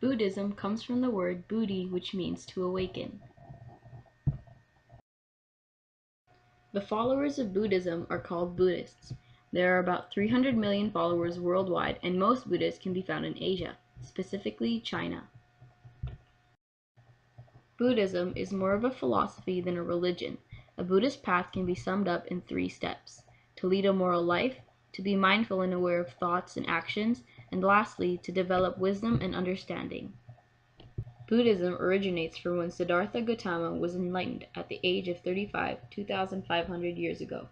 Buddhism comes from the word Buddhi, which means to awaken. The followers of Buddhism are called Buddhists. There are about 300 million followers worldwide, and most Buddhists can be found in Asia, specifically China. Buddhism is more of a philosophy than a religion. A Buddhist path can be summed up in 3 steps: to lead a moral life, to be mindful and aware of thoughts and actions, and lastly, to develop wisdom and understanding. Buddhism originates from when Siddhartha Gautama was enlightened at the age of 35, 2,500 years ago.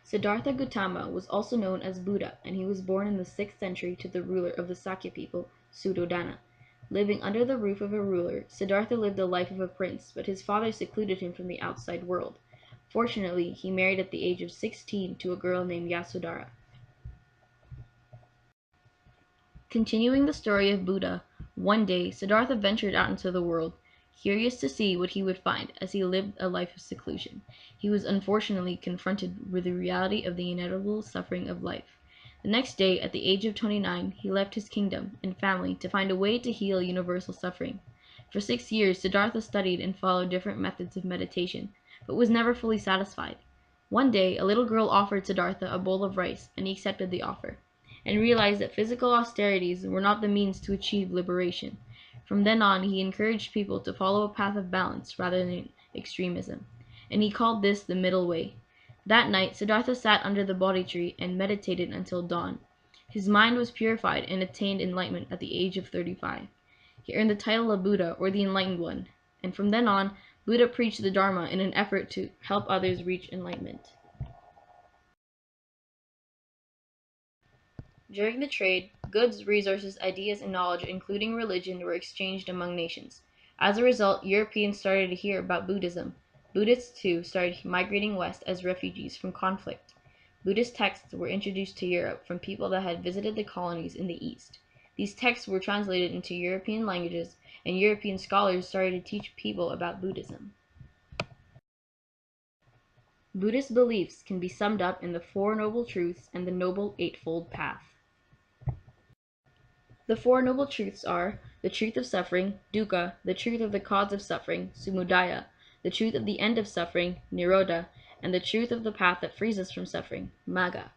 Siddhartha Gautama was also known as Buddha, and he was born in the 6th century to the ruler of the Sakya people, Suddhodana. Living under the roof of a ruler, Siddhartha lived the life of a prince, but his father secluded him from the outside world. Fortunately, he married at the age of 16 to a girl named Yasodhara. Continuing the story of Buddha, one day Siddhartha ventured out into the world, curious to see what he would find as he lived a life of seclusion. He was unfortunately confronted with the reality of the inevitable suffering of life. The next day, at the age of 29, he left his kingdom and family to find a way to heal universal suffering. For 6 years, Siddhartha studied and followed different methods of meditation, but was never fully satisfied. One day, a little girl offered Siddhartha a bowl of rice, and he accepted the offer, and realized that physical austerities were not the means to achieve liberation. From then on, he encouraged people to follow a path of balance rather than extremism, and he called this the middle way. That night, Siddhartha sat under the Bodhi tree and meditated until dawn. His mind was purified and attained enlightenment at the age of 35. He earned the title of Buddha, or the Enlightened One, and from then on, Buddha preached the Dharma in an effort to help others reach enlightenment. During the trade, goods, resources, ideas, and knowledge, including religion, were exchanged among nations. As a result, Europeans started to hear about Buddhism. Buddhists, too, started migrating west as refugees from conflict. Buddhist texts were introduced to Europe from people that had visited the colonies in the East. These texts were translated into European languages, and European scholars started to teach people about Buddhism. Buddhist beliefs can be summed up in the Four Noble Truths and the Noble Eightfold Path. The Four Noble Truths are the truth of suffering, dukkha, the truth of the cause of suffering, samudaya, the truth of the end of suffering, nirodha, and the truth of the path that frees us from suffering, magga.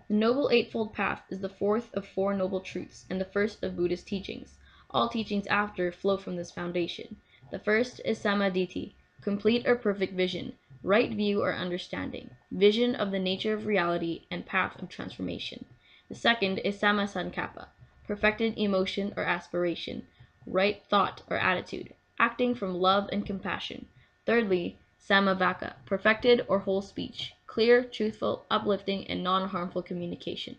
The Noble Eightfold Path is the fourth of Four Noble Truths and the first of Buddhist teachings. All teachings after flow from this foundation. The first is samadhi, complete or perfect vision, right view or understanding, vision of the nature of reality and path of transformation. The second is sammasankappa, perfected emotion or aspiration, right thought or attitude, acting from love and compassion. Thirdly, samavaka, perfected or whole speech, clear, truthful, uplifting, and non-harmful communication.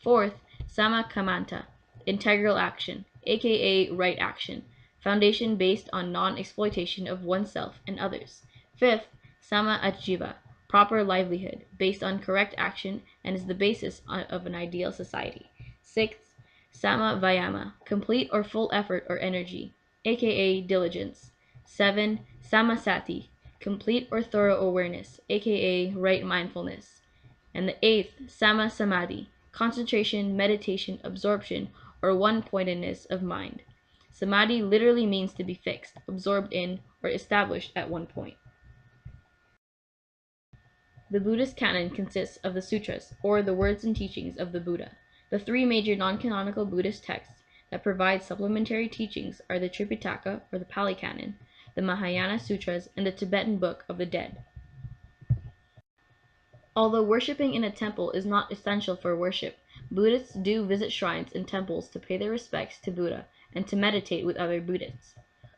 Fourth, sammakamanta, integral action, aka right action, foundation based on non-exploitation of oneself and others. Fifth, Sama Ajiva, proper livelihood, based on correct action and is the basis of an ideal society. Sixth, Sama Vayama, complete or full effort or energy, aka diligence. 7. Samasati, complete or thorough awareness, aka right mindfulness. And the eighth, Sama Samadhi, concentration, meditation, absorption, or one-pointedness of mind. Samadhi literally means to be fixed, absorbed in, or established at one point. The Buddhist canon consists of the sutras, or the words and teachings of the Buddha. The three major non-canonical Buddhist texts that provide supplementary teachings are the Tripitaka, or the Pali Canon, the Mahayana Sutras, and the Tibetan Book of the Dead. Although worshipping in a temple is not essential for worship, Buddhists do visit shrines and temples to pay their respects to Buddha and to meditate with other Buddhists.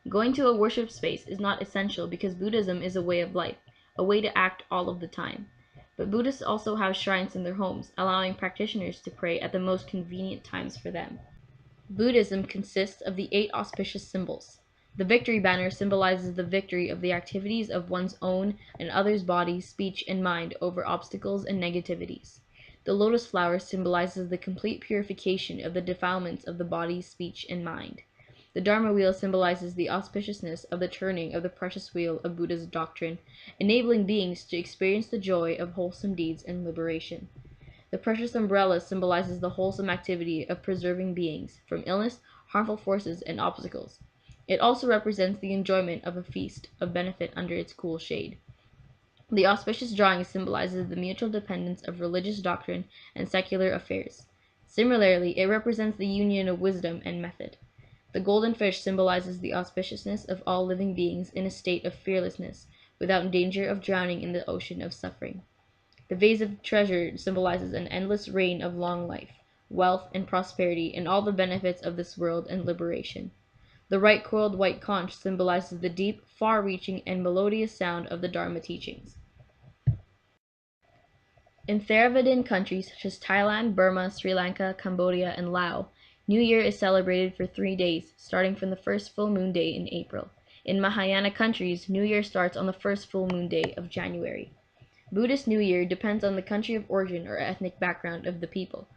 Going to a worship space is not essential because Buddhism is a way of life, a way to act all of the time. But Buddhists also have shrines in their homes, allowing practitioners to pray at the most convenient times for them. Buddhism consists of the 8 auspicious symbols. The victory banner symbolizes the victory of the activities of one's own and others' bodies, speech, and mind over obstacles and negativities. The lotus flower symbolizes the complete purification of the defilements of the body, speech, and mind. The Dharma wheel symbolizes the auspiciousness of the turning of the precious wheel of Buddha's doctrine, enabling beings to experience the joy of wholesome deeds and liberation. The precious umbrella symbolizes the wholesome activity of preserving beings from illness, harmful forces, and obstacles. It also represents the enjoyment of a feast of benefit under its cool shade. The auspicious drawing symbolizes the mutual dependence of religious doctrine and secular affairs. Similarly, it represents the union of wisdom and method. The golden fish symbolizes the auspiciousness of all living beings in a state of fearlessness, without danger of drowning in the ocean of suffering. The vase of treasure symbolizes an endless reign of long life, wealth, and prosperity, and all the benefits of this world and liberation. The right coiled white conch symbolizes the deep, far reaching, and melodious sound of the Dharma teachings. In Theravadin countries such as Thailand, Burma, Sri Lanka, Cambodia, and Laos, New Year is celebrated for 3 days, starting from the first full moon day in April. In Mahayana countries, New Year starts on the first full moon day of January. Buddhist New Year depends on the country of origin or ethnic background of the people.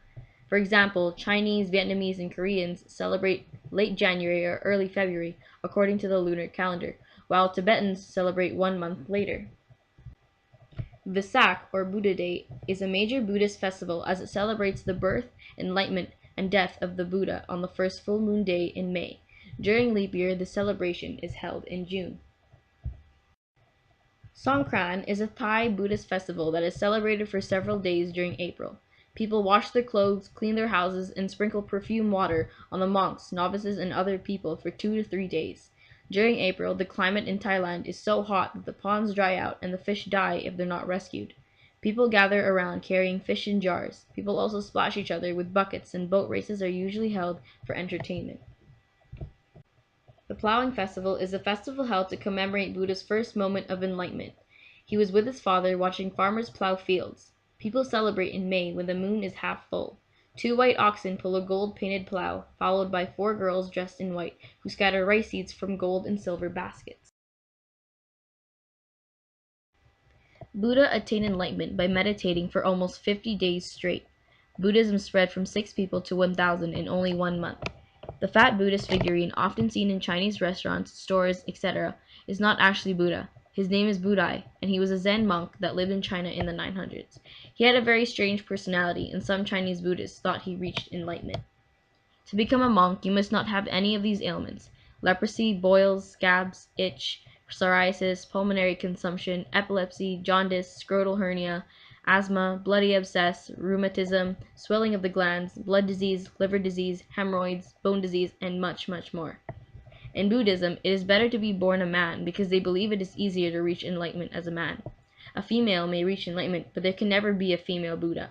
For example, Chinese, Vietnamese, and Koreans celebrate late January or early February according to the lunar calendar, while Tibetans celebrate 1 month later. Vesak, or Buddha Day, is a major Buddhist festival as it celebrates the birth, enlightenment, and death of the Buddha on the first full moon day in May. During leap year, the celebration is held in June. Songkran is a Thai Buddhist festival that is celebrated for several days during April. People wash their clothes, clean their houses, and sprinkle perfume water on the monks, novices, and other people for 2 to 3 days. During April, the climate in Thailand is so hot that the ponds dry out and the fish die if they're not rescued. People gather around carrying fish in jars. People also splash each other with buckets, and boat races are usually held for entertainment. The Plowing Festival is a festival held to commemorate Buddha's first moment of enlightenment. He was with his father watching farmers plow fields. People celebrate in May when the moon is half full. 2 white oxen pull a gold-painted plow, followed by 4 girls dressed in white who scatter rice seeds from gold and silver baskets. Buddha attained enlightenment by meditating for almost 50 days straight. Buddhism spread from 6 people to 1,000 in only 1 month. The fat Buddhist figurine often seen in Chinese restaurants, stores, etc., is not actually Buddha. His name is Budai, and he was a Zen monk that lived in China in the 900s. He had a very strange personality, and some Chinese Buddhists thought he reached enlightenment. To become a monk, you must not have any of these ailments: leprosy, boils, scabs, itch, psoriasis, pulmonary consumption, epilepsy, jaundice, scrotal hernia, asthma, bloody abscess, rheumatism, swelling of the glands, blood disease, liver disease, hemorrhoids, bone disease, and much, much more. In Buddhism, it is better to be born a man because they believe it is easier to reach enlightenment as a man. A female may reach enlightenment, but there can never be a female Buddha.